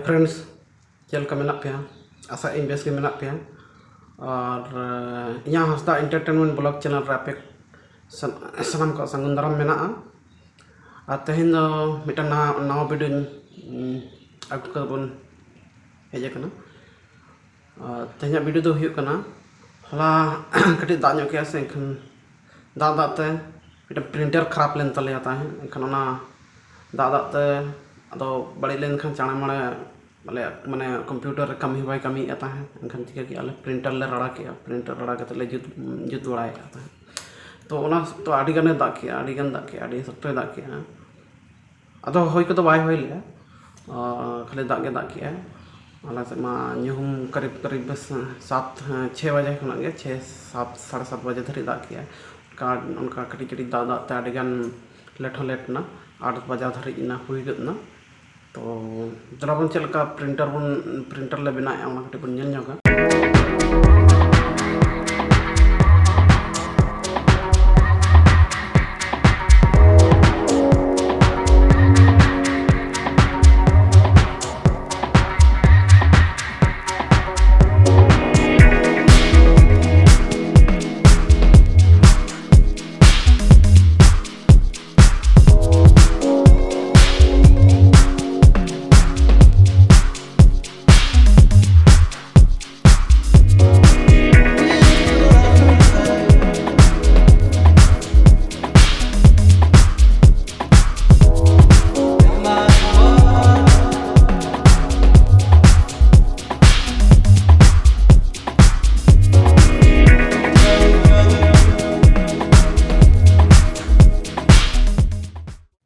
friends चल का मेना पे आशा इन बेस के मेना पे और यहाँ हंसदा एंटरटेनमेंट ब्लॉग चैनल रे पे सनम को संगुन दाराम मेना और तेहन दो मिटन नवा वीडियो अगु करबन हेज कना तेहन वीडियो दो हुयु कना हला कटी दाग ᱧᱚᱜ के से एखन दाग दागते मिटन प्रिंटर खराब लेन तलेया ताहे एखन ओना दाग दागते अदो बड़ी लेन खान चाणे माणे माले माने कंप्यूटर कमी बाय कमी आता है एखन चिका कि आले प्रिंटर ले रड़ा के प्रिंटर रड़ा के ले जुत बड़ाय आता है तो ओना तो आडी गने दाग के आडी गन दाग के आडी सख्त दाग के अदो होय को तो बाय होय ले खाली दाग के आला से मा न्यूम करीब करीब बस 7-6 बजे खना के 6-7 7:30 बजे धरी दाग के का उनका कटी कटी दाग दाग आडी गन लेट ना 8 बजे धरी ना हुई गना तो जरा बन चलका प्रिंटर ले बनाया ओना कटी बन नेल ᱧᱚᱜᱟ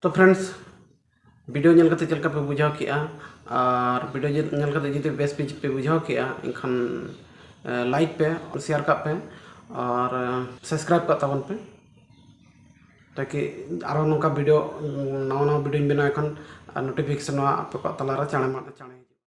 तो फ्रेंड्स वीडियो नेल करते चलका पे बुझाव किया और वीडियो नेल करते जदि बेस पे बुझाव किया इनखान लाइक पे और शेयर का पे और सब्सक्राइब का तबन पे ताकि आरो नोका वीडियो नवा वीडियो बनाए एखन नोटिफिकेशन आप तलारा चाणे